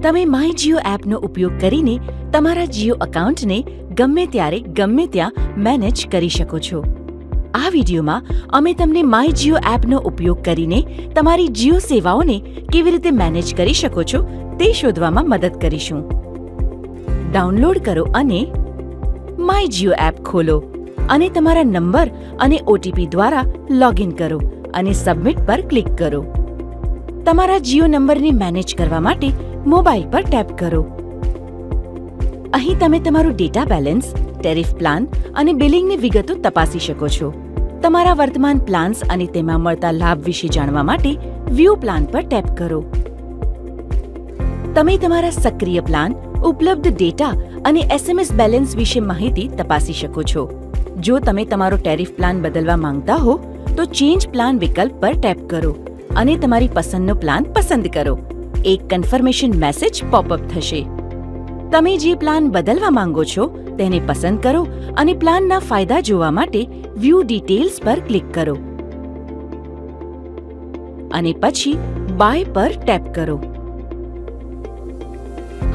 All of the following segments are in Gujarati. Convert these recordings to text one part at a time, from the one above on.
તમે માય જીઓ એપનો ઉપયોગ કરીને તમારા જીઓ એકાઉન્ટને ગમે ત્યારે ગમે ત્યાં મેનેજ કરી શકો છો. આ વિડીયોમાં અમે તમને માય જીઓ એપનો ઉપયોગ કરીને તમારી જીઓ સેવાઓને કેવી રીતે મેનેજ કરી શકો છો તે શોધવામાં મદદ કરીશું. ડાઉનલોડ કરો અને માય જીઓ એપ ખોલો અને તમારા નંબર અને ઓટીપી દ્વારા લોગિન કરો અને સબમિટ પર ક્લિક કરો. તમારા જીઓ નંબરને મેનેજ કરવા માટે મોબાઈલ પર ટેપ કરો. અહીં તમે તમારું ડેટા બેલેન્સ, ટેરિફ પ્લાન અને બિલિંગની વિગતો તપાસી શકો છો. તમારા વર્તમાન પ્લાન્સ અને તેમાં મળતા લાભ વિશે જાણવા માટે વ્યૂ પ્લાન પર ટેપ કરો. તમે તમારા સક્રિય પ્લાન, ઉપલબ્ધ ડેટા અને એસએમએસ બેલેન્સ વિશે માહિતી તપાસી શકો છો. જો તમે તમારો ટેરિફ પ્લાન બદલવા માંગતા હો તો ચેન્જ પ્લાન વિકલ્પ પર ટેપ કરો અને તમારી પસંદનો પ્લાન પસંદ કરો. એક કન્ફર્મેશન મેસેજ પોપઅપ થશે. તમે જે પ્લાન બદલવા માંગો છો તેને પસંદ કરો અને પ્લાનના ફાયદા જોવા માટે વ્યૂ ડિટેલ્સ પર ક્લિક કરો અને પછી બાય પર ટેપ કરો.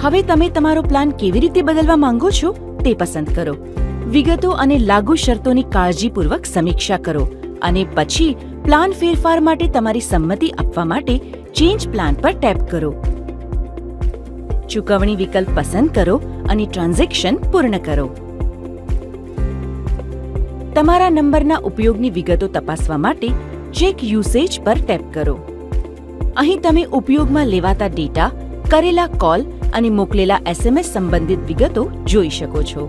હવે તમે તમારો પ્લાન કેવી રીતે બદલવા માંગો છો તે પસંદ કરો. વિગતો અને લાગુ શરતોની કાળજીપૂર્વક સમીક્ષા કરો અને પછી પ્લાન ફેરફાર માટે તમારી સંમતિ આપવા માટે ચેન્જ પ્લાન પર ટેપ કરો. ચૂકવણી વિકલ્પ પસંદ કરો અને ટ્રાન્ઝેક્શન પૂર્ણ કરો. તમારા નંબરના ઉપયોગની વિગતો તપાસવા માટે ચેક યુસેજ પર ટેપ કરો. અહીં તમે ઉપયોગમાં લેવાતા ડેટા, કરેલા કોલ અને મોકલેલા એસએમએસ સંબંધિત વિગતો જોઈ શકો છો.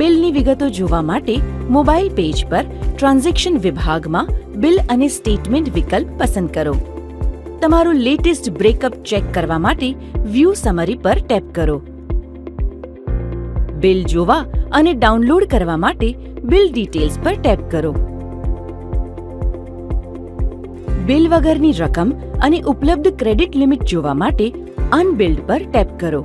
બિલની વિગતો જોવા માટે મોબાઈલ પેજ પર ટ્રાન્ઝેક્શન વિભાગમાં બિલ અને સ્ટેટમેન્ટ વિકલ્પ પસંદ કરો. તમારું લેટેસ્ટ બ્રેકઅપ ચેક કરવા માટે વ્યૂ સમરી પર ટેપ કરો. બિલ જોવા અને ડાઉનલોડ કરવા માટે બિલ ડિટેલ્સ પર ટેપ કરો. બિલ વગરની રકમ અને ઉપલબ્ધ ક્રેડિટ લિમિટ જોવા માટે અનબિલ્ડ પર ટેપ કરો.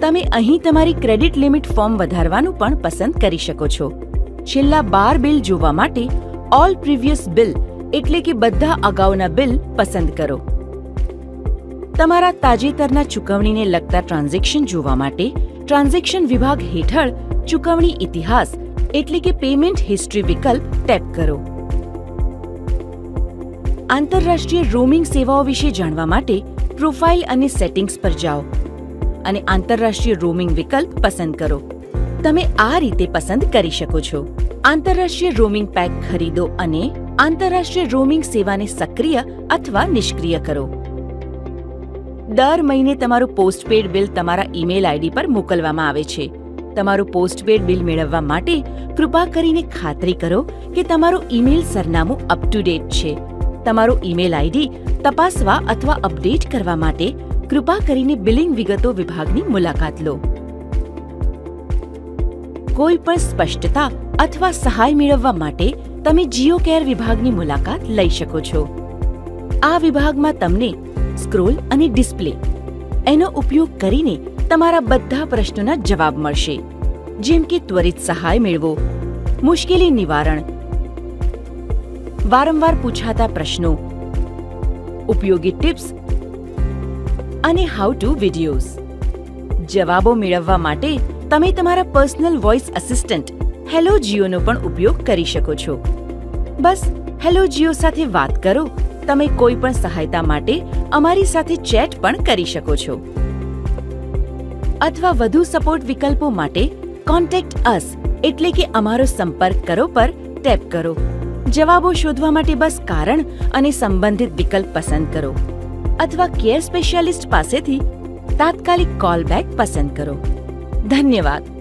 તમે અહીં તમારી ક્રેડિટ લિમિટ ફોર્મ વધારવાનું પણ પસંદ કરી શકો છો. છેલ્લા 12 બિલ જોવા માટે ઓલ પ્રીવિયસ બિલ એટલે કે બધા અગાઉના બિલ પસંદ કરો. તમારા તાજેતરના ચૂકવણીને લગતા ટ્રાન્ઝેક્શન જોવા માટે ટ્રાન્ઝેક્શન વિભાગ હેઠળ ચૂકવણી ઇતિહાસ એટલે કે પેમેન્ટ હિસ્ટ્રી વિકલ્પ ટેપ કરો. આંતરરાષ્ટ્રીય રોમિંગ સેવાઓ વિશે જાણવા માટે પ્રોફાઇલ અને સેટિંગ્સ પર જાઓ અને આંતરરાષ્ટ્રીય રોમિંગ વિકલ્પ પસંદ કરો. તમે આ રીતે પસંદ કરી શકો છો. આંતરરાષ્ટ્રીય રોમિંગ પેક ખરીદો અને આંતરરાષ્ટ્રીય રોમિંગ સેવાને સક્રિય અથવા નિષ્ક્રિય કરો. દર મહિને તમારું પોસ્ટપેડ બિલ તમારા ઈમેલ આઈડી પર મોકલવામાં આવે છે. તમારું પોસ્ટપેડ બિલ મેળવવા માટે કૃપા કરીને ખાતરી કરો કે તમારું ઈમેલ સરનામું અપ ટુ ડેટ છે. તમારું ઈમેલ આઈડી તપાસવા અથવા અપડેટ કરવા માટે કૃપા કરીને બિલિંગ વિગતો વિભાગની મુલાકાત લો. કોઈ પણ સ્પષ્ટતા અથવા સહાય મેળવવા માટે તમે જીઓ કેર વિભાગની મુલાકાત લઈ શકો છો. આ વિભાગમાં તમને સ્ક્રોલ અને ડિસ્પ્લે એનો ઉપયોગ કરીને તમારા બધા પ્રશ્નોના જવાબ મળશે, જેમ કે ત્વરિત સહાય મેળવો, મુશ્કેલી નિવારણ, વારંવાર પૂછાતા પ્રશ્નો, ઉપયોગી ટિપ્સ અને હાઉ ટુ વિડીયોઝ. જવાબો મેળવવા માટે તમે તમારા પર્સનલ વોઇસ અસિસ્ટન્ટ હેલો જીઓનો પણ ઉપયોગ કરી શકો છો. બસ હેલો જીઓ સાથે વાત કરો. તમે કોઈ પણ સહાયતા માટે અમારી સાથે ચેટ પણ કરી શકો છો અથવા વધુ સપોર્ટ વિકલ્પો માટે કોન્ટેક્ટ અસ એટલે કે અમારો સંપર્ક કરો પર ટેપ કરો. જવાબો શોધવા માટે બસ કારણ અને સંબંધિત વિકલ્પ પસંદ કરો અથવા કેર સ્પેશિયાલિસ્ટ પાસેથી તાત્કાલિક કોલ બેક પસંદ કરો. ધન્યવાદ.